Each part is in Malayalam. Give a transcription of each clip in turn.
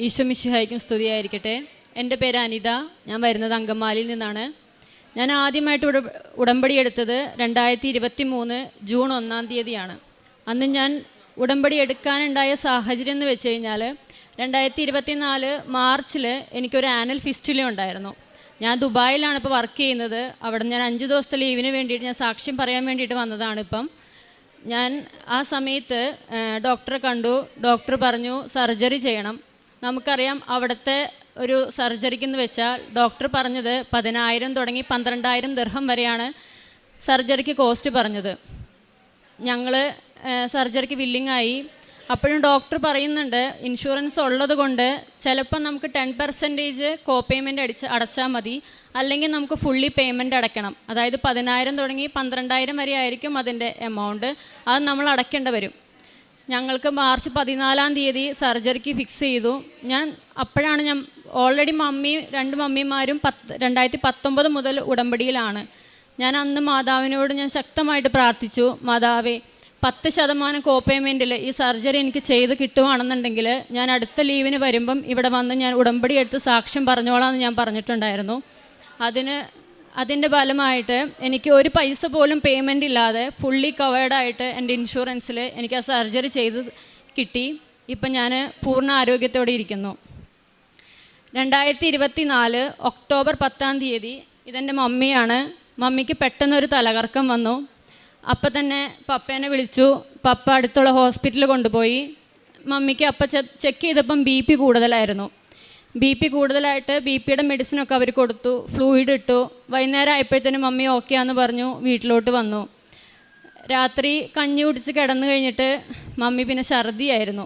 ഈശോ മിശിഹായ്ക്കും സ്തുതിയായിരിക്കട്ടെ. എൻ്റെ പേര് അനിത. ഞാൻ വരുന്നത് അങ്കമാലിയിൽ നിന്നാണ്. ഞാൻ ആദ്യമായിട്ട് ഉടമ്പടി എടുത്തത് 2023 ജൂൺ 1 തീയതിയാണ്. അന്ന് ഞാൻ ഉടമ്പടി എടുക്കാനുണ്ടായ സാഹചര്യം എന്ന് വെച്ച് കഴിഞ്ഞാൽ 2024 മാർച്ചിൽ എനിക്കൊരു ആനുവൽ ഫിസ്റ്റുല ഉണ്ടായിരുന്നു. ഞാൻ ദുബായിലാണ് ഇപ്പോൾ വർക്ക് ചെയ്യുന്നത്. അവിടെ ഞാൻ 5 ദിവസത്തെ ലീവിന് വേണ്ടിയിട്ട് ഞാൻ സാക്ഷ്യം പറയാൻ വേണ്ടിയിട്ട് വന്നതാണ്. ഞാൻ ആ സമയത്ത് ഡോക്ടറെ കണ്ടു. ഡോക്ടർ പറഞ്ഞു സർജറി ചെയ്യണം. നമുക്കറിയാം അവിടുത്തെ ഒരു സർജറിക്കെന്ന് വെച്ചാൽ ഡോക്ടർ പറഞ്ഞത് 10,000 തുടങ്ങി 12,000 ദിർഹം വരെയാണ് സർജറിക്ക് കോസ്റ്റ് പറഞ്ഞത്. ഞങ്ങൾ സർജറിക്ക് വില്ലിങ്ങായി. അപ്പോഴും ഡോക്ടർ പറയുന്നുണ്ട് ഇൻഷുറൻസ് ഉള്ളത് കൊണ്ട് ചിലപ്പോൾ നമുക്ക് 10% കോ പേയ്മെൻറ്റ് അടച്ചാൽ മതി, അല്ലെങ്കിൽ നമുക്ക് ഫുള്ളി പേയ്മെൻറ്റ് അടയ്ക്കണം. അതായത് 10,000 തുടങ്ങി 12,000 വരെ ആയിരിക്കും അതിൻ്റെ എമൗണ്ട്. അത് നമ്മൾ അടയ്ക്കേണ്ടി വരും. ഞങ്ങൾക്ക് മാർച്ച് 14 തീയതി സർജറിക്ക് ഫിക്സ് ചെയ്തു. അപ്പോഴാണ് ഞാൻ ഓൾറെഡി 2 മമ്മിമാരും 2019 മുതൽ ഉടമ്പടിയിലാണ്. ഞാൻ അന്ന് മാതാവിനോട് ഞാൻ ശക്തമായിട്ട് പ്രാർത്ഥിച്ചു, മാതാവേ 10% കോ പേയ്മെൻറ്റിൽ ഈ സർജറി എനിക്ക് ചെയ്ത് കിട്ടുവാണെന്നുണ്ടെങ്കിൽ ഞാൻ അടുത്ത ലീവിന് വരുമ്പം ഇവിടെ വന്ന് ഞാൻ ഉടമ്പടി എടുത്ത് സാക്ഷ്യം പറഞ്ഞോളാമെന്ന് ഞാൻ പറഞ്ഞിട്ടുണ്ടായിരുന്നു. അതിൻ്റെ ഫലമായിട്ട് എനിക്ക് ഒരു പൈസ പോലും പേയ്മെൻ്റ് ഇല്ലാതെ ഫുള്ളി കവേർഡായിട്ട് എൻ്റെ ഇൻഷുറൻസിൽ എനിക്ക് ആ സർജറി ചെയ്ത് കിട്ടി. ഇപ്പം ഞാൻ പൂർണ്ണ ആരോഗ്യത്തോടെ ഇരിക്കുന്നു. 2024 ഒക്ടോബർ 10 തീയതി ഇതെൻ്റെ മമ്മിയാണ്. മമ്മിക്ക് പെട്ടെന്നൊരു തലകറക്കം വന്നു. അപ്പം തന്നെ പപ്പേനെ വിളിച്ചു. പപ്പ അടുത്തുള്ള ഹോസ്പിറ്റലിൽ കൊണ്ടുപോയി. മമ്മിക്ക് അപ്പം ചെക്ക് ചെയ്തപ്പം BP കൂടുതലായിരുന്നു. BP കൂടുതലായിട്ട് BPയുടെ മെഡിസിനൊക്കെ അവർ കൊടുത്തു, ഫ്ലൂയിഡ് ഇട്ടു. വൈകുന്നേരം ആയപ്പോഴത്തേനും മമ്മി ഓക്കെ ആണെന്ന് പറഞ്ഞു വീട്ടിലോട്ട് വന്നു. രാത്രി കഞ്ഞി കുടിച്ച് കിടന്നു കഴിഞ്ഞിട്ട് മമ്മി പിന്നെ ഛർദിയായിരുന്നു.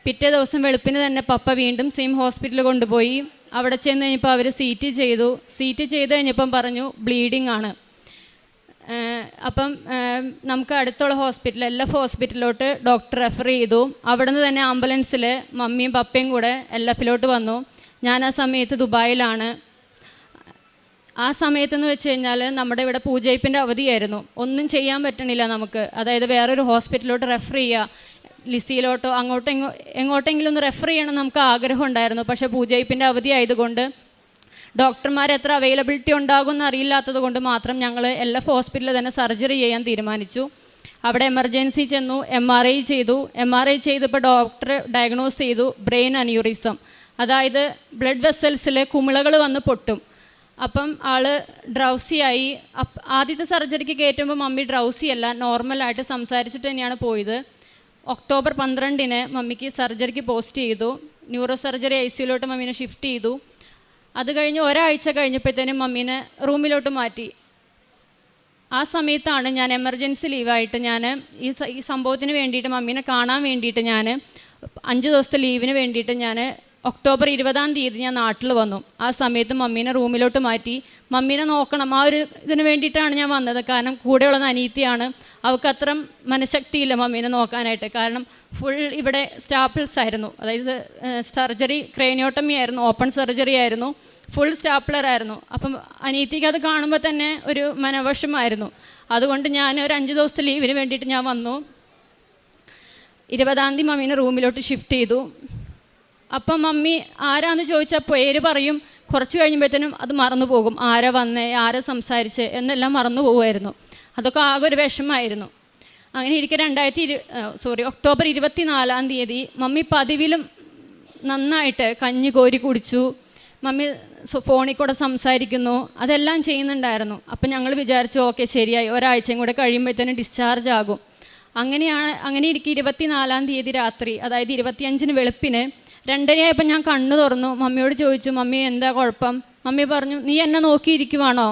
പിറ്റേ ദിവസം വെളുപ്പിന് തന്നെ പപ്പ വീണ്ടും സെയിം ഹോസ്പിറ്റലിൽ കൊണ്ടുപോയി. അവിടെ ചെന്ന് കഴിഞ്ഞപ്പോൾ അവർ CT ചെയ്തു. CT ചെയ്ത് കഴിഞ്ഞപ്പം പറഞ്ഞു ബ്ലീഡിങ് ആണ്. അപ്പം നമുക്ക് അടുത്തുള്ള ഹോസ്പിറ്റൽ LF ഹോസ്പിറ്റലിലോട്ട് ഡോക്ടർ റെഫർ ചെയ്തു. അവിടെ നിന്ന് തന്നെ ആംബുലൻസിൽ മമ്മിയും പപ്പയും കൂടെ LFലോട്ട് വന്നു. ഞാൻ ആ സമയത്ത് ദുബായിലാണ്. ആ സമയത്തെന്ന് വെച്ച് കഴിഞ്ഞാൽ നമ്മുടെ ഇവിടെ പൂജയിപ്പിൻ്റെ അവധിയായിരുന്നു. ഒന്നും ചെയ്യാൻ പറ്റണില്ല നമുക്ക്. അതായത് വേറൊരു ഹോസ്പിറ്റലിലോട്ട് റെഫർ ചെയ്യുക, ലിസിയിലോട്ടോ എങ്ങോട്ടെങ്കിലും ഒന്ന് റെഫർ ചെയ്യണം നമുക്ക് ആഗ്രഹം ഉണ്ടായിരുന്നു. പക്ഷേ പൂജയിപ്പിൻ്റെ അവധി ആയതുകൊണ്ട് ഡോക്ടർമാർ എത്ര അവൈലബിലിറ്റി ഉണ്ടാകുമെന്ന് അറിയില്ലാത്തത് കൊണ്ട് മാത്രം ഞങ്ങൾ LF ഹോസ്പിറ്റലിൽ തന്നെ സർജറി ചെയ്യാൻ തീരുമാനിച്ചു. അവിടെ എമർജൻസി ചെന്നു. MRI ചെയ്തു. MRI ചെയ്തപ്പോൾ ഡോക്ടർ ഡയഗ്നോസ് ചെയ്തു ബ്രെയിൻ അന്യൂറിസം. അതായത് ബ്ലഡ് വെസൽസിൽ കുമിളകൾ വന്ന് പൊട്ടും. അപ്പം ആൾ ഡ്രൗസിയായി. ആദ്യത്തെ സർജറിക്ക് കയറ്റുമ്പോൾ മമ്മി ഡ്രൗസിയല്ല, നോർമലായിട്ട് സംസാരിച്ചിട്ട് തന്നെയാണ് പോയത്. ഒക്ടോബർ 12 മമ്മിക്ക് സർജറിക്ക് പോസ്റ്റ് ചെയ്തു. ന്യൂറോ സർജറി ICUലോട്ട് മമ്മീനെ ഷിഫ്റ്റ് ചെയ്തു. അത് കഴിഞ്ഞ് ഒരാഴ്ച കഴിഞ്ഞപ്പോഴത്തേനും മമ്മീനെ റൂമിലോട്ട് മാറ്റി. ആ സമയത്താണ് ഞാൻ എമർജൻസി ലീവായിട്ട് ഞാൻ ഈ സംഭവത്തിന് വേണ്ടിയിട്ട് മമ്മീനെ കാണാൻ വേണ്ടിയിട്ട് ഞാൻ 5 ദിവസത്തെ ലീവിന് വേണ്ടിയിട്ട് ഞാൻ ഒക്ടോബർ 20 തീയതി ഞാൻ നാട്ടിൽ വന്നു. ആ സമയത്ത് മമ്മീനെ റൂമിലോട്ട് മാറ്റി. മമ്മീനെ നോക്കണം, ആ ഒരു ഇതിന് വേണ്ടിയിട്ടാണ് ഞാൻ വന്നത്. കാരണം കൂടെയുള്ളത് അനീത്തിയാണ്. അവൾക്ക് അത്ര മനഃശക്തിയില്ല മമ്മീനെ നോക്കാനായിട്ട്. കാരണം ഫുൾ ഇവിടെ സ്റ്റാപ്പിൾസ് ആയിരുന്നു. അതായത് സർജറി ക്രേനിയോട്ടമി ആയിരുന്നു, ഓപ്പൺ സർജറി ആയിരുന്നു, ഫുൾ സ്റ്റാപ്ലർ ആയിരുന്നു. അപ്പം അനീത്തിക്ക് അത് കാണുമ്പോൾ തന്നെ ഒരു മനവശമായിരുന്നു. അതുകൊണ്ട് ഞാൻ ഒരു 5 ദിവസത്തെ ലീവിന് വേണ്ടിയിട്ട് ഞാൻ വന്നു. 20 തീയതി മമ്മീനെ റൂമിലോട്ട് ഷിഫ്റ്റ് ചെയ്തു. അപ്പം മമ്മി ആരാന്ന് ചോദിച്ചാൽ പേര് പറയും. കുറച്ച് കഴിയുമ്പോഴത്തേനും അത് മറന്നു പോകും. ആരാ വന്നേ, ആരാ സംസാരിച്ച് എന്നെല്ലാം മറന്നു പോകുമായിരുന്നു. അതൊക്കെ ആകെ ഒരു വിഷമമായിരുന്നു. അങ്ങനെ ഇരിക്കെ ഒക്ടോബർ 24 തീയതി മമ്മി പതിവിലും നന്നായിട്ട് കഞ്ഞി കോരി കുടിച്ചു. മമ്മി ഫോണിൽ കൂടെ സംസാരിക്കുന്നു, അതെല്ലാം ചെയ്യുന്നുണ്ടായിരുന്നു. അപ്പം ഞങ്ങൾ വിചാരിച്ചു ഓക്കെ ശരിയായി, ഒരാഴ്ചയും കൂടെ കഴിയുമ്പോഴത്തേനും ഡിസ്ചാർജ് ആകും. അങ്ങനെ ഇരിക്കെ 24 തീയതി രാത്രി, അതായത് 25 വെളുപ്പിന് 2:30 ഞാൻ കണ്ണു തുറന്നു. മമ്മിയോട് ചോദിച്ചു, മമ്മി എന്താ കുഴപ്പം? മമ്മി പറഞ്ഞു, നീ എന്നെ നോക്കിയിരിക്കുവാണോ,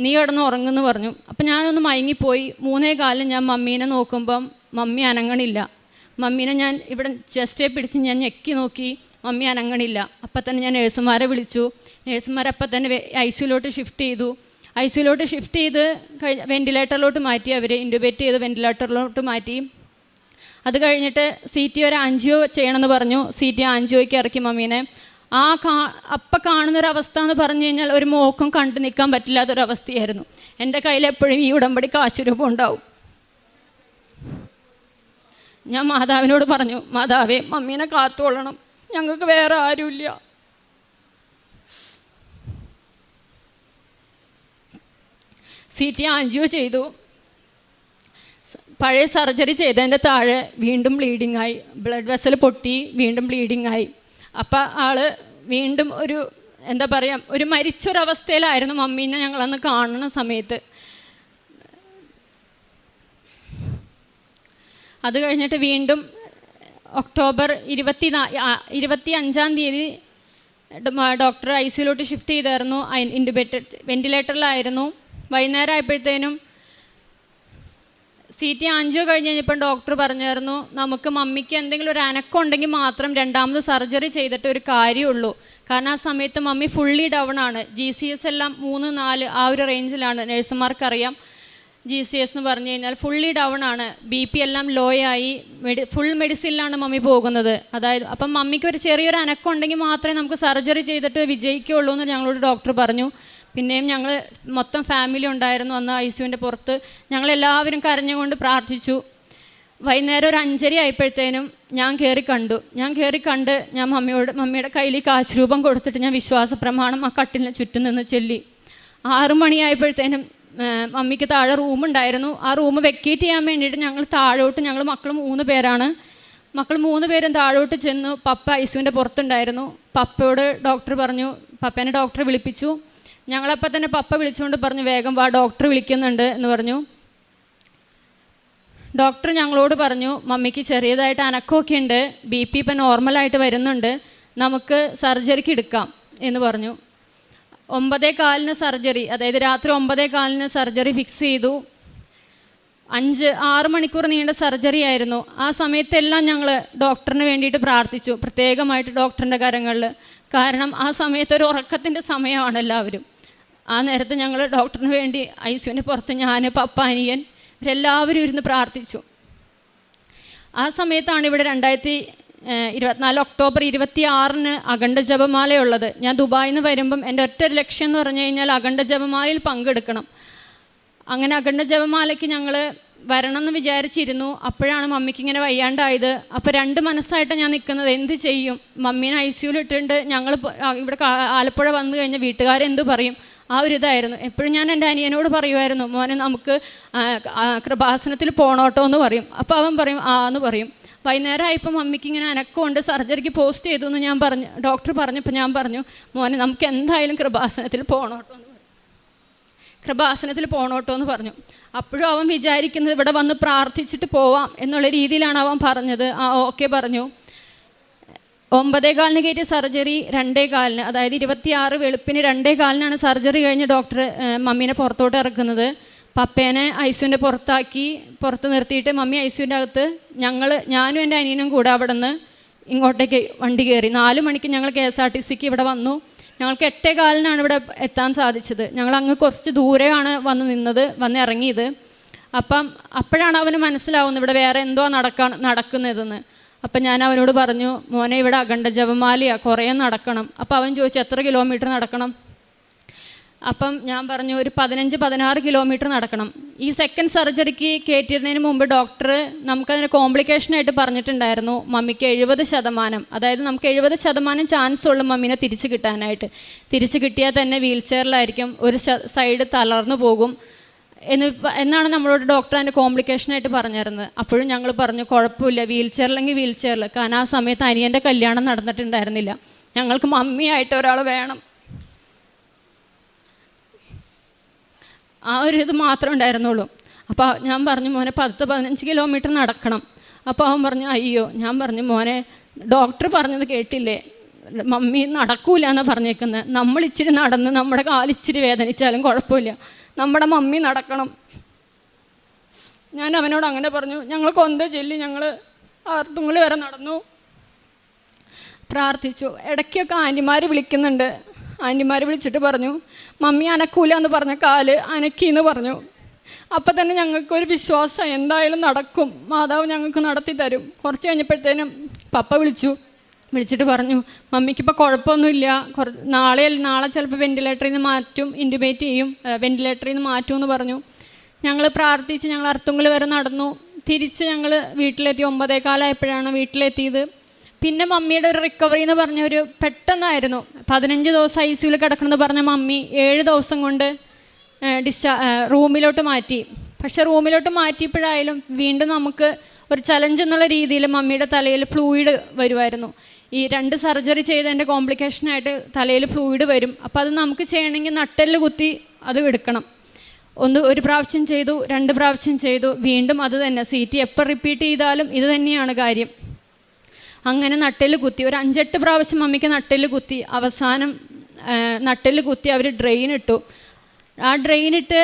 നീ കിടന്ന് ഉറങ്ങുന്നു പറഞ്ഞു. അപ്പം ഞാനൊന്ന് മയങ്ങിപ്പോയി. 3:15 ഞാൻ മമ്മീനെ നോക്കുമ്പം മമ്മി അനങ്ങണില്ല. മമ്മീനെ ഞാൻ ഇവിടെ ചെസ്റ്റേ പിടിച്ച് ഞാൻ ഞെക്കി നോക്കി, മമ്മി അനങ്ങണില്ല. അപ്പം തന്നെ ഞാൻ നഴ്സുമാരെ വിളിച്ചു. നഴ്സുമാരപ്പം തന്നെ ICUലോട്ട് ഷിഫ്റ്റ് ചെയ്തു. ICUലോട്ട് ഷിഫ്റ്റ് ചെയ്ത് വെൻറ്റിലേറ്ററിലോട്ട് മാറ്റി. അവർ ഇൻറ്റുബേറ്റ് ചെയ്ത് വെൻറ്റിലേറ്ററിലോട്ട് മാറ്റി. അത് കഴിഞ്ഞിട്ട് CT ഒരു ആൻജിയോ ചെയ്യണമെന്ന് പറഞ്ഞു. CT ആൻജിയോയ്ക്ക് ഇറക്കി മമ്മീനെ. അപ്പം കാണുന്നൊരവസ്ഥ എന്ന് പറഞ്ഞു കഴിഞ്ഞാൽ ഒരു മോക്കും കണ്ടു നിൽക്കാൻ പറ്റില്ലാത്തൊരവസ്ഥയായിരുന്നു. എൻ്റെ കയ്യിൽ എപ്പോഴും ഈ ഉടമ്പടി കാശുരൂപം ഉണ്ടാവും. ഞാൻ മാതാവിനോട് പറഞ്ഞു, മാതാവേ മമ്മീനെ കാത്തുകൊള്ളണം, ഞങ്ങൾക്ക് വേറെ ആരുമില്ല. CT ആൻജിയോ ചെയ്തു. പഴയ സർജറി ചെയ്തതിൻ്റെ താഴെ വീണ്ടും ബ്ലീഡിങ് ആയി, ബ്ലഡ് വെസൽ പൊട്ടി വീണ്ടും ബ്ലീഡിങ് ആയി. അപ്പം ആൾ വീണ്ടും ഒരു എന്താ പറയുക, ഒരു മരിച്ചൊരവസ്ഥയിലായിരുന്നു മമ്മീനെ ഞങ്ങളന്ന് കാണുന്ന സമയത്ത്. അത് കഴിഞ്ഞിട്ട് വീണ്ടും ഒക്ടോബർ 25 ഡോക്ടർ ICUലോട്ട് ഷിഫ്റ്റ് ചെയ്തായിരുന്നു. വെന്റിലേറ്ററിലായിരുന്നു. വൈകുന്നേരം ആയപ്പോഴത്തേനും CT ആൻജിയോ കഴിഞ്ഞ് കഴിഞ്ഞപ്പോൾ ഡോക്ടർ പറഞ്ഞായിരുന്നു, നമുക്ക് മമ്മിക്ക് എന്തെങ്കിലും ഒരു അനക്കം ഉണ്ടെങ്കിൽ മാത്രം രണ്ടാമത് സർജറി ചെയ്തിട്ട് ഒരു കാര്യമുള്ളൂ. കാരണം ആ സമയത്ത് മമ്മി ഫുള്ളി ഡൗൺ ആണ്. GCS എല്ലാം 3-4 ആ ഒരു റേഞ്ചിലാണ്. നഴ്സുമാർക്കറിയാം GCS എന്ന് പറഞ്ഞു കഴിഞ്ഞാൽ ഫുള്ളി ഡൗൺ ആണ്. BP എല്ലാം ലോ ആയി, ഫുൾ മെഡിസിനിലാണ് മമ്മി പോകുന്നത്. അതായത് അപ്പം മമ്മിക്ക് ഒരു ചെറിയൊരു അനക്കം ഉണ്ടെങ്കിൽ മാത്രമേ നമുക്ക് സർജറി ചെയ്തിട്ട് വിജയിക്കുകയുള്ളൂ എന്ന് ഞങ്ങളോട് ഡോക്ടർ പറഞ്ഞു. പിന്നെയും ഞങ്ങൾ മൊത്തം ഫാമിലി ഉണ്ടായിരുന്നു അന്ന് ICUവിൻ്റെ പുറത്ത്. ഞങ്ങളെല്ലാവരും കരഞ്ഞുകൊണ്ട് പ്രാർത്ഥിച്ചു. വൈകുന്നേരം ഒരു 5:30 ആയപ്പോഴത്തേനും ഞാൻ കയറി കണ്ട് ഞാൻ മമ്മിയുടെ കയ്യിൽ കാശ് രൂപം കൊടുത്തിട്ട് ഞാൻ വിശ്വാസ പ്രമാണം ആ കട്ടിലിന് ചുറ്റും നിന്ന് ചൊല്ലി. 6 മണിയായപ്പോഴത്തേനും മമ്മിക്ക് താഴെ റൂമുണ്ടായിരുന്നു. ആ റൂം വെക്കേറ്റ് ചെയ്യാൻ വേണ്ടിയിട്ട് ഞങ്ങൾ മക്കൾ 3 പേരാണ്. മക്കൾ 3 പേരും താഴോട്ട് ചെന്നു. പപ്പ ICUവിൻ്റെ പുറത്തുണ്ടായിരുന്നു. പപ്പയോട് ഡോക്ടർ പറഞ്ഞു, പപ്പേനെ ഡോക്ടറെ വിളിപ്പിച്ചു. ഞങ്ങളപ്പം തന്നെ പപ്പ വിളിച്ചുകൊണ്ട് പറഞ്ഞു, വേഗം വാ, ഡോക്ടർ വിളിക്കുന്നുണ്ട് എന്ന് പറഞ്ഞു. ഡോക്ടർ ഞങ്ങളോട് പറഞ്ഞു, മമ്മിക്ക് ചെറിയതായിട്ട് അനക്കമൊക്കെ ഉണ്ട്, BP ഇപ്പം നോർമലായിട്ട് വരുന്നുണ്ട്, നമുക്ക് സർജറിക്ക് എടുക്കാം എന്ന് പറഞ്ഞു. 9:15 സർജറി, അതായത് രാത്രി 9:15 സർജറി ഫിക്സ് ചെയ്തു. 6 മണിക്കൂർ നീണ്ട സർജറി ആയിരുന്നു. ആ സമയത്തെല്ലാം ഞങ്ങൾ ഡോക്ടറിന് വേണ്ടിയിട്ട് പ്രാർത്ഥിച്ചു, പ്രത്യേകമായിട്ട് ഡോക്ടറിൻ്റെ കരങ്ങളിൽ. കാരണം ആ സമയത്ത് ഒരു ഉറക്കത്തിൻ്റെ സമയമാണ് എല്ലാവരും. ആ നേരത്ത് ഞങ്ങൾ ഡോക്ടറിന് വേണ്ടി ICUവിൻ്റെ പുറത്ത് ഞാൻ, പപ്പ, അനിയൻ ഇവരെല്ലാവരും ഇരുന്ന് പ്രാർത്ഥിച്ചു. ആ സമയത്താണ് ഇവിടെ 2024 ഒക്ടോബർ 26 അഖണ്ഡ ജപമാലയുള്ളത്. ഞാൻ ദുബായിൽ നിന്ന് വരുമ്പം എൻ്റെ ഒറ്റ ലക്ഷ്യം എന്ന് പറഞ്ഞു കഴിഞ്ഞാൽ അഖണ്ഡ ജപമാലയിൽ പങ്കെടുക്കണം. അങ്ങനെ അഖണ്ഡ ജപമാലയ്ക്ക് ഞങ്ങൾ വരണം എന്ന് വിചാരിച്ചിരുന്നു. അപ്പോഴാണ് മമ്മിക്ക് ഇങ്ങനെ വയ്യാണ്ടായത്. അപ്പോൾ 2 മനസ്സായിട്ട് ഞാൻ നിൽക്കുന്നത്, എന്ത് ചെയ്യും, മമ്മീനെ ICUവിലിട്ടുണ്ട്, ഞങ്ങൾ ഇവിടെ ആലപ്പുഴ വന്നു കഴിഞ്ഞാൽ വീട്ടുകാരെന്ത് പറയും, ആ ഒരു ഇതായിരുന്നു. എപ്പോഴും ഞാൻ എൻ്റെ അനിയനോട് പറയുമായിരുന്നു, മോനെ നമുക്ക് കൃപാസനത്തിൽ പോണോട്ടോ എന്ന് പറയും. അപ്പോൾ അവൻ പറയും എന്ന് പറയും. വൈകുന്നേരം ആയപ്പോൾ മമ്മിക്ക് ഇങ്ങനെ അനക്കമുണ്ട്, സർജറിക്ക് പോസ്റ്റ് ചെയ്തു എന്ന് ഞാൻ പറഞ്ഞു. ഡോക്ടർ പറഞ്ഞപ്പോൾ ഞാൻ പറഞ്ഞു, മോനെ നമുക്ക് എന്തായാലും കൃപാസനത്തിൽ പോണോട്ടോ എന്ന് പറഞ്ഞു. അപ്പോഴും അവൻ വിചാരിക്കുന്നത് ഇവിടെ വന്ന് പ്രാർത്ഥിച്ചിട്ട് പോവാം എന്നുള്ള രീതിയിലാണ് അവൻ പറഞ്ഞത്. ഓക്കെ പറഞ്ഞു. 9:15 കയറ്റിയ സർജറി 2:15, അതായത് 26 വെളുപ്പിന് 2:15 സർജറി കഴിഞ്ഞ് ഡോക്ടർ മമ്മീനെ പുറത്തോട്ട് ഇറക്കുന്നത്. പപ്പേനെ ICUവിൻ്റെ പുറത്ത് നിർത്തിയിട്ട് മമ്മി ICUവിൻ്റെ അകത്ത്, ഞാനും എൻ്റെ അനിയനും കൂടെ അവിടെ നിന്ന് ഇങ്ങോട്ടേക്ക് വണ്ടി കയറി. 4 മണിക്ക് ഞങ്ങൾ KSRTCക്ക് ഇവിടെ വന്നു. ഞങ്ങൾക്ക് 8:15 ഇവിടെ എത്താൻ സാധിച്ചത്. ഞങ്ങൾ അങ്ങ് കുറച്ച് ദൂരെയാണ് വന്ന് ഇറങ്ങിയത്. അപ്പോഴാണ് അവന് മനസ്സിലാവുന്നത് ഇവിടെ വേറെ എന്തോ നടക്കുന്നതെന്ന്. അപ്പം ഞാൻ അവനോട് പറഞ്ഞു, മോനെ ഇവിടെ അഖണ്ഡ ജപമാലയാണ്, കുറേ നടക്കണം. അപ്പം അവൻ ചോദിച്ചു, എത്ര കിലോമീറ്റർ നടക്കണം? അപ്പം ഞാൻ പറഞ്ഞു, ഒരു 15-16 കിലോമീറ്റർ നടക്കണം. ഈ സെക്കൻഡ് സർജറിക്ക് കയറ്റിയിരുന്നതിന് മുമ്പ് ഡോക്ടർ നമുക്കതിന് കോംപ്ലിക്കേഷനായിട്ട് പറഞ്ഞിട്ടുണ്ടായിരുന്നു, മമ്മിക്ക് 70%, അതായത് നമുക്ക് 70% ചാൻസ് ഉള്ളു മമ്മീനെ തിരിച്ച് കിട്ടിയാൽ തന്നെ വീൽ ചെയറിലായിരിക്കും, ഒരു സൈഡ് തളർന്നു പോകും എന്നാണ് നമ്മളോട് ഡോക്ടർ അതിൻ്റെ കോംപ്ലിക്കേഷനായിട്ട് പറഞ്ഞിരുന്നത്. അപ്പോഴും ഞങ്ങൾ പറഞ്ഞു, കുഴപ്പമില്ല, വീൽ ചെയറിൽ. കാരണം ആ സമയത്ത് അനിയൻ്റെ കല്യാണം നടന്നിട്ടുണ്ടായിരുന്നില്ല. ഞങ്ങൾക്ക് മമ്മിയായിട്ട് ഒരാൾ വേണം, ആ ഒരു ഇത് മാത്രമേ ഉണ്ടായിരുന്നുള്ളൂ. അപ്പോൾ ഞാൻ പറഞ്ഞു, മോനെ 10-15 കിലോമീറ്റർ നടക്കണം. അപ്പോൾ അവൻ പറഞ്ഞു, അയ്യോ. ഞാൻ പറഞ്ഞു, മോനെ ഡോക്ടർ പറഞ്ഞത് കേട്ടില്ലേ, മമ്മി നടക്കൂല എന്നാണ് പറഞ്ഞേക്കുന്നത്. നമ്മൾ ഇച്ചിരി നടന്ന് നമ്മുടെ കാലിച്ചിരി വേദനിച്ചാലും കുഴപ്പമില്ല, നമ്മുടെ മമ്മി നടക്കണം. ഞാൻ അവനോട് അങ്ങനെ പറഞ്ഞു. ഞങ്ങൾ കൊന്ത ചൊല്ലി ഞങ്ങൾ ആർത്തുങ്കൽ വരെ നടന്നു, പ്രാർത്ഥിച്ചു. ഇടയ്ക്കൊക്കെ ആൻറ്റിമാർ വിളിക്കുന്നുണ്ട്. ആൻറ്റിമാർ വിളിച്ചിട്ട് പറഞ്ഞു, മമ്മി അനക്കൂല എന്ന് പറഞ്ഞ കാല് അനക്കിന്ന് പറഞ്ഞു. അപ്പം തന്നെ ഞങ്ങൾക്കൊരു വിശ്വാസം, എന്തായാലും നടക്കും, മാതാവ് ഞങ്ങൾക്ക് നടത്തി തരും. കുറച്ച് കഴിഞ്ഞപ്പോഴത്തേനും പപ്പ വിളിച്ചിട്ട് പറഞ്ഞു, മമ്മിക്കിപ്പോൾ കുഴപ്പമൊന്നുമില്ല, നാളെ ചിലപ്പോൾ വെൻറ്റിലേറ്ററിൽ നിന്ന് മാറ്റും, ഇൻറ്റുബേറ്റ് ചെയ്യും, വെൻറ്റിലേറ്ററിൽ നിന്ന് മാറ്റുമെന്ന് പറഞ്ഞു. ഞങ്ങൾ പ്രാർത്ഥിച്ച് ഞങ്ങൾ അർത്തുങ്കൽ വരെ നടന്നു. തിരിച്ച് ഞങ്ങൾ വീട്ടിലെത്തി. 9:15 വീട്ടിലെത്തിയത്. പിന്നെ മമ്മിയുടെ ഒരു റിക്കവറി എന്ന് പറഞ്ഞ ഒരു പെട്ടെന്നായിരുന്നു. 15 ദിവസം ICUയിൽ കിടക്കണമെന്ന് പറഞ്ഞ മമ്മി 7 ദിവസം കൊണ്ട് റൂമിലോട്ട് മാറ്റി. പക്ഷെ റൂമിലോട്ട് മാറ്റിയപ്പോഴായാലും വീണ്ടും നമുക്ക് ഒരു ചലഞ്ച് എന്നുള്ള രീതിയിൽ മമ്മിയുടെ തലയിൽ ഫ്ലൂയിഡ് വരുമായിരുന്നു. ഈ 2 സർജറി ചെയ്തതിൻ്റെ കോംപ്ലിക്കേഷനായിട്ട് തലയിൽ ഫ്ലൂയിഡ് വരും. അപ്പോൾ അത് നമുക്ക് ചെയ്യണമെങ്കിൽ നട്ടെല്ല് കുത്തി അത് എടുക്കണം. ഒരു പ്രാവശ്യം ചെയ്തു, 2 പ്രാവശ്യം ചെയ്തു, വീണ്ടും അത് തന്നെ. CT എപ്പോൾ റിപ്പീറ്റ് ചെയ്താലും ഇത് തന്നെയാണ് കാര്യം. അങ്ങനെ നട്ടെല്ല് കുത്തി ഒരു 5-8 പ്രാവശ്യം മമ്മിക്ക് നട്ടെല്ല് കുത്തി. അവസാനം നട്ടെല്ല് കുത്തി അവർ ഡ്രെയിൻ ഇട്ടു. ആ ഡ്രെയിൻ ഇട്ട്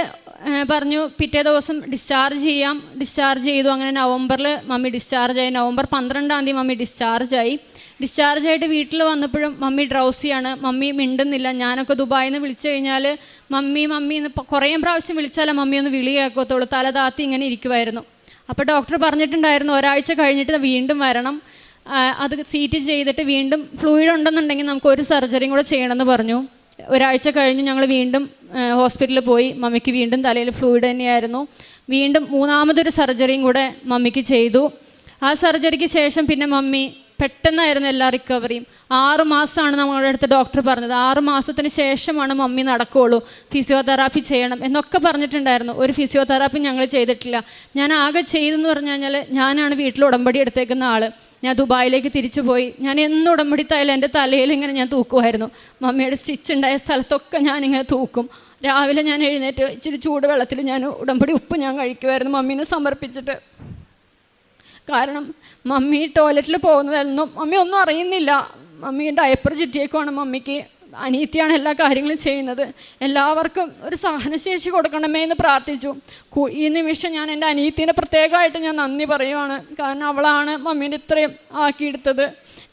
പറഞ്ഞു പിറ്റേ ദിവസം ഡിസ്ചാർജ് ചെയ്യാം. ഡിസ്ചാർജ് ചെയ്തു. അങ്ങനെ നവംബറിൽ മമ്മി ഡിസ്ചാർജായി. നവംബർ 12-ാം തീയതി മമ്മി ഡിസ്ചാർജായി. ഡിസ്ചാർജായിട്ട് വീട്ടിൽ വന്നപ്പോഴും മമ്മി ഡ്രൗസിയാണ്. മമ്മി മിണ്ടുന്നില്ല. ഞാനൊക്കെ ദുബായിൽ നിന്ന് വിളിച്ചു കഴിഞ്ഞാൽ മമ്മി എന്ന് കുറേ പ്രാവശ്യം വിളിച്ചാലേ മമ്മി ഒന്ന് വിളി കേൾക്കത്തുള്ളൂ. തല താത്തി ഇങ്ങനെ ഇരിക്കുമായിരുന്നു. അപ്പോൾ ഡോക്ടർ പറഞ്ഞിട്ടുണ്ടായിരുന്നു ഒരാഴ്ച കഴിഞ്ഞിട്ട് വീണ്ടും വരണം. അത് CT ചെയ്തിട്ട് വീണ്ടും ഫ്ലൂയിഡ് ഉണ്ടെന്നുണ്ടെങ്കിൽ നമുക്ക് ഒരു സർജറിയും കൂടെ ചെയ്യണമെന്ന് പറഞ്ഞു. ഒരാഴ്ച കഴിഞ്ഞ് ഞങ്ങൾ വീണ്ടും ഹോസ്പിറ്റലിൽ പോയി. മമ്മിക്ക് വീണ്ടും തലയിൽ ഫ്ലൂയിഡ് തന്നെയായിരുന്നു. വീണ്ടും 3ാമതൊരു സർജറിയും കൂടെ മമ്മിക്ക് ചെയ്തു. ആ സർജറിക്ക് ശേഷം പിന്നെ മമ്മി പെട്ടെന്നായിരുന്നു എല്ലാ റിക്കവറിയും. 6 മാസമാണ് നമ്മളുടെ അടുത്ത് ഡോക്ടർ പറഞ്ഞത്. 6 മാസത്തിന് ശേഷമാണ് മമ്മി നടക്കുകയുള്ളൂ, ഫിസിയോതെറാപ്പി ചെയ്യണം എന്നൊക്കെ പറഞ്ഞിട്ടുണ്ടായിരുന്നു. ഒരു ഫിസിയോതെറാപ്പി ഞങ്ങൾ ചെയ്തിട്ടില്ല. ഞാൻ ആകെ ചെയ്തെന്ന് പറഞ്ഞു കഴിഞ്ഞാൽ ഞാനാണ് വീട്ടിൽ ഉടമ്പടി എടുത്തേക്കുന്ന ആൾ. ഞാൻ ദുബായിലേക്ക് തിരിച്ചു പോയി. ഞാൻ എന്ന് ഉടമ്പടി തയ്യലും എൻ്റെ തലയിൽ ഇങ്ങനെ ഞാൻ തൂക്കുമായിരുന്നു. മമ്മിയുടെ സ്റ്റിച്ച് ഉണ്ടായ സ്ഥലത്തൊക്കെ ഞാനിങ്ങനെ തൂക്കും. രാവിലെ ഞാൻ എഴുന്നേറ്റ് ഇച്ചിരി ചൂട് വെള്ളത്തിൽ ഞാൻ ഉടമ്പടി ഉപ്പ് ഞാൻ കഴിക്കുമായിരുന്നു മമ്മീനെ സമർപ്പിച്ചിട്ട്. കാരണം മമ്മി ടോയ്ലറ്റിൽ പോകുന്നതൊന്നും മമ്മി ഒന്നും അറിയുന്നില്ല. മമ്മി ഡയപ്പർ ചുറ്റിയേക്കുവാണ്. മമ്മിക്ക് അനീത്തിയാണ് എല്ലാ കാര്യങ്ങളും ചെയ്യുന്നത്. എല്ലാവർക്കും ഒരു സഹനശേഷി കൊടുക്കണമേ എന്ന് പ്രാർത്ഥിച്ചു. ഈ നിമിഷം ഞാൻ എൻ്റെ അനീത്തിനെ പ്രത്യേകമായിട്ട് ഞാൻ നന്ദി പറയുവാണ്. കാരണം അവളാണ് മമ്മീനെ ഇത്രയും ആക്കിയെടുത്തത്.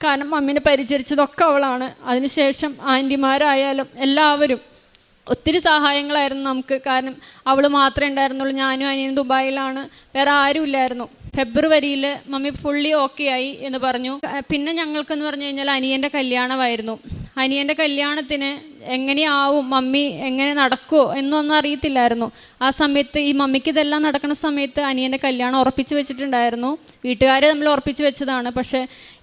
കാരണം മമ്മീനെ പരിചരിച്ചതൊക്കെ അവളാണ്. അതിനുശേഷം ആൻറ്റിമാരായാലും എല്ലാവരും ഒത്തിരി സഹായങ്ങളായിരുന്നു നമുക്ക്. കാരണം അവൾ മാത്രമേ ഉണ്ടായിരുന്നുള്ളൂ. ഞാനും അനിയനും ദുബായിലാണ്, വേറെ ആരും ഇല്ലായിരുന്നു. ഫെബ്രുവരിയിൽ മമ്മി ഫുള്ളി ഓക്കെ ആയി എന്ന് പറഞ്ഞു. പിന്നെ ഞങ്ങൾക്കെന്ന് പറഞ്ഞു കഴിഞ്ഞാൽ അനിയൻ്റെ കല്യാണമായിരുന്നു. അനിയൻ്റെ കല്യാണത്തിന് എങ്ങനെയാവും, മമ്മി എങ്ങനെ നടക്കുമോ എന്നൊന്നും അറിയത്തില്ലായിരുന്നു. ആ സമയത്ത് ഈ മമ്മിക്ക് ഇതെല്ലാം നടക്കുന്ന സമയത്ത് അനിയൻ്റെ കല്യാണം ഉറപ്പിച്ച് വെച്ചിട്ടുണ്ടായിരുന്നു. വീട്ടുകാർ നമ്മൾ ഉറപ്പിച്ച് വെച്ചതാണ്. പക്ഷേ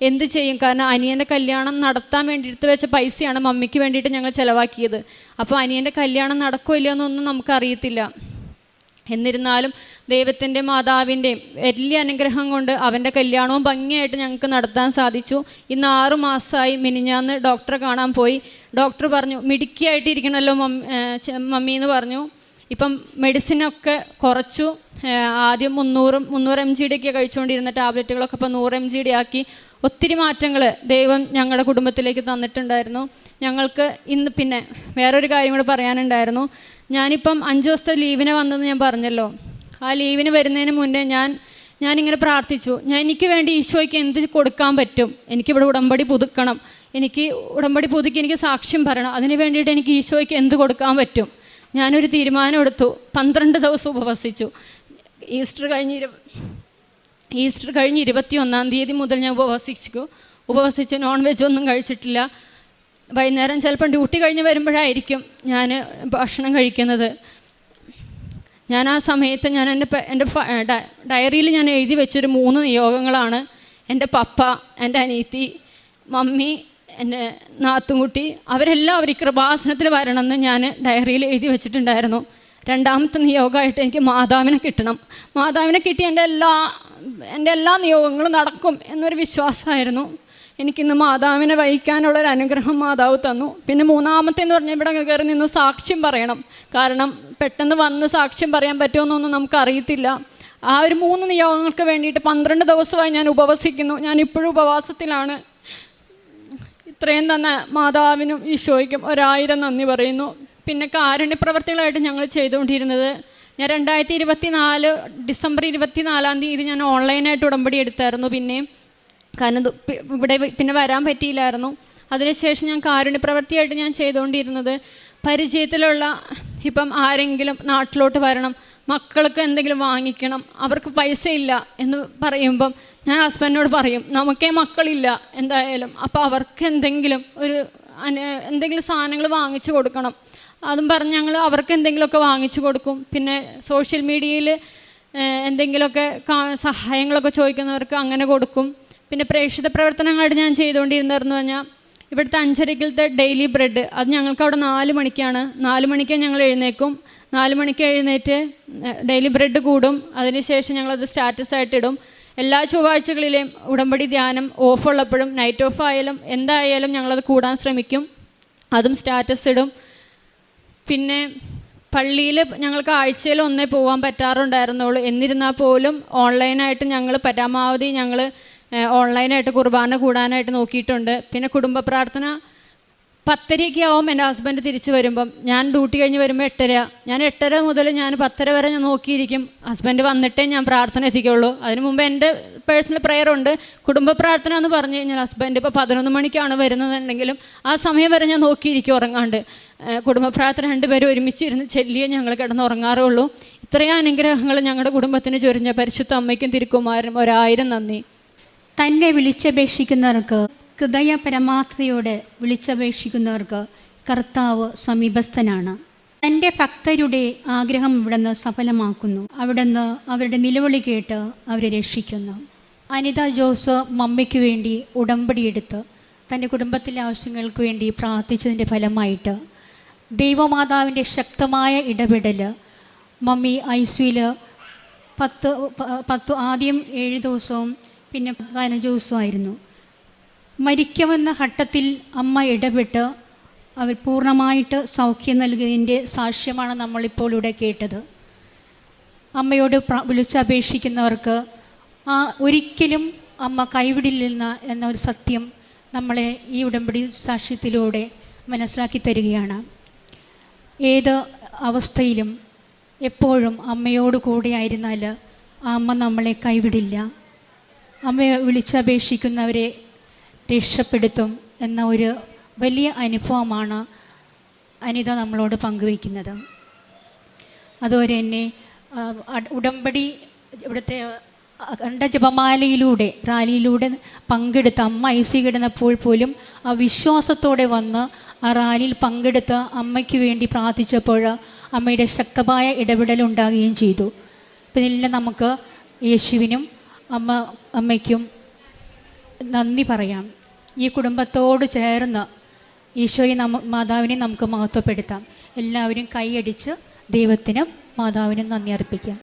എന്ത് ചെയ്യും, കാരണം അനിയൻ്റെ കല്യാണം നടത്താൻ വേണ്ടി എടുത്ത് വെച്ച പൈസയാണ് മമ്മിക്ക് വേണ്ടിയിട്ട് ഞങ്ങൾ ചിലവാക്കിയത്. അപ്പോൾ അനിയൻ്റെ കല്യാണം നടക്കുമോ ഇല്ലയോ എന്നൊന്നും നമുക്കറിയത്തില്ല. എന്നിരുന്നാലും ദൈവത്തിൻ്റെ മാതാവിൻ്റെയും വലിയ അനുഗ്രഹം കൊണ്ട് അവൻ്റെ കല്യാണവും ഭംഗിയായിട്ട് ഞങ്ങൾക്ക് നടത്താൻ സാധിച്ചു. ഇന്ന് 6 മാസമായി. മിനിഞ്ഞാന്ന് ഡോക്ടറെ കാണാൻ പോയി. ഡോക്ടർ പറഞ്ഞു മിടുക്കിയായിട്ടിരിക്കണമല്ലോ മമ്മി എന്ന് പറഞ്ഞു. ഇപ്പം മെഡിസിനൊക്കെ കുറച്ചു. ആദ്യം 300 mg ഒക്കെ കഴിച്ചുകൊണ്ടിരുന്ന ടാബ്ലറ്റുകളൊക്കെ ഇപ്പം 100 mg ആക്കി. ഒത്തിരി മാറ്റങ്ങൾ ദൈവം ഞങ്ങളുടെ കുടുംബത്തിലേക്ക് തന്നിട്ടുണ്ടായിരുന്നു. ഞങ്ങൾക്ക് ഇന്ന് പിന്നെ വേറൊരു കാര്യം കൂടെ പറയാനുണ്ടായിരുന്നു. ഞാനിപ്പം 5 ദിവസത്തെ ലീവിന് വന്നെന്ന് ഞാൻ പറഞ്ഞല്ലോ. ആ ലീവിന് വരുന്നതിന് മുന്നേ ഞാനിങ്ങനെ പ്രാർത്ഥിച്ചു. എനിക്ക് വേണ്ടി ഈശോയ്ക്ക് എന്ത് കൊടുക്കാൻ പറ്റും, എനിക്കിവിടെ ഉടമ്പടി പുതുക്കണം, എനിക്ക് ഉടമ്പടി പുതുക്കി എനിക്ക് സാക്ഷ്യം പറയണം, അതിന് വേണ്ടിയിട്ട് എനിക്ക് ഈശോയ്ക്ക് എന്ത് കൊടുക്കാൻ പറ്റും. ഞാനൊരു തീരുമാനം എടുത്തു. 12 ദിവസം ഉപവസിച്ചു. ഈസ്റ്റർ കഴിഞ്ഞ് 21-ാം തീയതി മുതൽ ഞാൻ ഉപവസിച്ച് നോൺ വെജ് ഒന്നും കഴിച്ചിട്ടില്ല. വൈകുന്നേരം ചിലപ്പം ഡ്യൂട്ടി കഴിഞ്ഞ് വരുമ്പോഴായിരിക്കും ഞാൻ ഭക്ഷണം കഴിക്കുന്നത്. ഞാൻ ആ സമയത്ത് ഞാൻ എൻ്റെ ഡയറിയിൽ ഞാൻ എഴുതി വെച്ചൊരു 3 നിയോഗങ്ങളാണ്. എൻ്റെ പപ്പ, എൻ്റെ അനീത്തി, മമ്മി, എൻ്റെ നാത്തുംകുട്ടി, അവരെല്ലാവരും ഈ കൃപാസനത്തിൽ വരണമെന്ന് ഞാൻ ഡയറിയിൽ എഴുതി വെച്ചിട്ടുണ്ടായിരുന്നു. 2ാമത്തെ നിയോഗമായിട്ട് എനിക്ക് മാതാവിനെ കിട്ടണം. മാതാവിനെ കിട്ടി എൻ്റെ എല്ലാ നിയോഗങ്ങളും നടക്കും എന്നൊരു വിശ്വാസമായിരുന്നു. എനിക്കിന്ന് മാതാവിനെ വഹിക്കാനുള്ളൊരു അനുഗ്രഹം മാതാവ് തന്നു. പിന്നെ 3ാമത്തെ എന്ന് പറഞ്ഞാൽ ഇവിടെ കയറി നിന്ന് സാക്ഷ്യം പറയണം. കാരണം പെട്ടെന്ന് വന്ന് സാക്ഷ്യം പറയാൻ പറ്റുമെന്നൊന്നും നമുക്കറിയത്തില്ല. ആ ഒരു 3 നിയോഗങ്ങൾക്ക് വേണ്ടിയിട്ട് 12 ദിവസമായി ഞാൻ ഉപവസിക്കുന്നു. ഞാനിപ്പോഴും ഉപവാസത്തിലാണ്. ഇത്രയും തന്ന മാതാവിനും ഈശോയ്ക്കും 1000 നന്ദി പറയുന്നു. പിന്നെ കാരുണ്യപ്രവർത്തികളായിട്ട് ഞങ്ങൾ ചെയ്തുകൊണ്ടിരുന്നത്, ഞാൻ 2024 ഡിസംബർ 24-ാം തീയതി ഞാൻ ഓൺലൈനായിട്ട് ഉടമ്പടി എടുത്തായിരുന്നു. കാരണം ഇവിടെ പിന്നെ വരാൻ പറ്റിയില്ലായിരുന്നു. അതിനുശേഷം ഞാൻ കാരുണ്യപ്രവൃത്തിയായിട്ട് ഞാൻ ചെയ്തുകൊണ്ടിരുന്നത് പരിചയത്തിലുള്ള ഇപ്പം ആരെങ്കിലും നാട്ടിലോട്ട് വരണം, മക്കൾക്ക് എന്തെങ്കിലും വാങ്ങിക്കണം, അവർക്ക് പൈസ ഇല്ല എന്ന് പറയുമ്പം ഞാൻ ഹസ്ബൻഡിനോട് പറയും നമുക്കേ മക്കളില്ല എന്തായാലും, അപ്പോൾ അവർക്ക് എന്തെങ്കിലും സാധനങ്ങൾ വാങ്ങിച്ചു കൊടുക്കണം. അതും പറഞ്ഞ് ഞങ്ങൾ അവർക്ക് എന്തെങ്കിലുമൊക്കെ വാങ്ങിച്ചു കൊടുക്കും. പിന്നെ സോഷ്യൽ മീഡിയയിൽ എന്തെങ്കിലുമൊക്കെ സഹായങ്ങളൊക്കെ ചോദിക്കുന്നവർക്ക് അങ്ങനെ കൊടുക്കും. പിന്നെ പ്രേക്ഷിത പ്രവർത്തനങ്ങളായിട്ട് ഞാൻ ചെയ്തുകൊണ്ടിരുന്നതെന്ന് പറഞ്ഞാൽ ഇവിടുത്തെ 5:30-ത്തെ ഡെയിലി ബ്രെഡ് അത് ഞങ്ങൾക്ക് അവിടെ 4 മണിക്കാണ്. 4 മണിക്ക് ഞങ്ങൾ എഴുന്നേക്കും. 4 മണിക്ക് എഴുന്നേറ്റ് ഡെയിലി ബ്രെഡ് കൂടും. അതിനുശേഷം ഞങ്ങളത് സ്റ്റാറ്റസായിട്ട് ഇടും. എല്ലാ ചൊവ്വാഴ്ചകളിലെയും ഉടമ്പടി ധ്യാനം ഓഫുള്ളപ്പോഴും നൈറ്റ് ഓഫ് ആയാലും എന്തായാലും ഞങ്ങളത് കൂടാൻ ശ്രമിക്കും. അതും സ്റ്റാറ്റസ് ഇടും. പിന്നെ പള്ളിയിൽ ഞങ്ങൾക്ക് ആഴ്ചയിൽ ഒന്നേ പോകാൻ പറ്റാറുണ്ടായിരുന്നുള്ളൂ. എന്നിരുന്നാൽ പോലും ഓൺലൈനായിട്ട് ഞങ്ങൾ പരമാവധി ഞങ്ങൾ ഓൺലൈനായിട്ട് കുർബാന കൂടാനായിട്ട് നോക്കിയിട്ടുണ്ട്. പിന്നെ കുടുംബ പ്രാർത്ഥന 10:30 ആവും എൻ്റെ ഹസ്ബൻഡ് തിരിച്ച് വരുമ്പം. ഞാൻ ഡ്യൂട്ടി കഴിഞ്ഞ് വരുമ്പോൾ 8:30. ഞാൻ 8:30 മുതൽ ഞാൻ 10:30 വരെ ഞാൻ നോക്കിയിരിക്കും. ഹസ്ബൻഡ് വന്നിട്ടേ ഞാൻ പ്രാർത്ഥന എത്തിക്കുള്ളൂ. അതിന് മുമ്പ് എൻ്റെ പേഴ്സണൽ പ്രെയർ ഉണ്ട്. കുടുംബ പ്രാർത്ഥന എന്ന് പറഞ്ഞു കഴിഞ്ഞാൽ ഹസ്ബൻഡ് ഇപ്പോൾ 11 മണിക്കാണ് വരുന്നതെന്നുണ്ടെങ്കിലും ആ സമയം വരെ ഞാൻ നോക്കിയിരിക്കും ഉറങ്ങാണ്ട്. കുടുംബ പ്രാർത്ഥന 2 പേരും ഒരുമിച്ചിരുന്ന് ചെല്ലിയേ ഞങ്ങൾ കിടന്നുറങ്ങാറുള്ളൂ. ഇത്രയും അനുഗ്രഹങ്ങൾ ഞങ്ങളുടെ കുടുംബത്തിന് ചൊരിഞ്ഞ പരിശുദ്ധ അമ്മയ്ക്കും തിരുക്കുമാരനും 1000 നന്ദി. തന്നെ വിളിച്ചപേക്ഷിക്കുന്നവർക്ക്, ഹൃദയ പരമാർത്ഥതയോടെ വിളിച്ചപേക്ഷിക്കുന്നവർക്ക് കർത്താവ് സമീപസ്ഥനാണ്. തൻ്റെ ഭക്തരുടെ ആഗ്രഹം ഇവിടുന്ന് സഫലമാക്കുന്നു. അവിടുന്ന് അവരുടെ നിലവിളി കേട്ട് അവരെ രക്ഷിക്കുന്നു. അനിത ജോസ് മമ്മിക്ക് വേണ്ടി ഉടമ്പടിയെടുത്ത് തൻ്റെ കുടുംബത്തിലെ ആവശ്യങ്ങൾക്ക് വേണ്ടി പ്രാർത്ഥിച്ചതിൻ്റെ ഫലമായിട്ട് ദൈവമാതാവിൻ്റെ ശക്തമായ ഇടപെടൽ മമ്മി ICUയിൽ 10 ആദ്യം 7 ദിവസവും പിന്നെ 15 ദിവസമായിരുന്നു. മരിക്കുമെന്ന ഘട്ടത്തിൽ അമ്മ ഇടപെട്ട് അവർ പൂർണ്ണമായിട്ട് സൗഖ്യം നൽകിയതിൻ്റെ സാക്ഷ്യമാണ് നമ്മളിപ്പോൾ ഇവിടെ കേട്ടത്. അമ്മയോട് വിളിച്ചപേക്ഷിക്കുന്നവർക്ക് ഒരിക്കലും അമ്മ കൈവിടില്ല എന്നൊരു സത്യം നമ്മളെ ഈ ഉടമ്പടി സാക്ഷ്യത്തിലൂടെ മനസ്സിലാക്കി തരികയാണ്. ഏത് അവസ്ഥയിലും എപ്പോഴും അമ്മയോട് കൂടെ ആയിരുന്നാൽ ആ അമ്മ നമ്മളെ കൈവിടില്ല. അമ്മയെ വിളിച്ചപേക്ഷിക്കുന്നവരെ രക്ഷപ്പെടുത്തും എന്ന ഒരു വലിയ അനുഭവമാണ് അനിത നമ്മളോട് പങ്കുവയ്ക്കുന്നത്. അതുപോലെ തന്നെ ഉടമ്പടി ഇവിടുത്തെ ജപമാലയിലൂടെ റാലിയിലൂടെ പങ്കെടുത്ത് അമ്മ ICU കിടന്നപ്പോൾ പോലും ആ വിശ്വാസത്തോടെ വന്ന് ആ റാലിയിൽ പങ്കെടുത്ത് അമ്മയ്ക്ക് വേണ്ടി പ്രാർത്ഥിച്ചപ്പോൾ അമ്മയുടെ ശക്തമായ ഇടപെടലുണ്ടാകുകയും ചെയ്തു. അപ്പം ഇതിലെല്ലാം നമുക്ക് യേശുവിനും അമ്മയ്ക്കും നന്ദി പറയാം. ഈ കുടുംബത്തോട് ചേർന്ന് ഈശോയെ മാതാവിനെ നമുക്ക് മഹത്വപ്പെടുത്താം. എല്ലാവരും കൈയടിച്ച് ദൈവത്തിനും മാതാവിനും നന്ദി അർപ്പിക്കാം.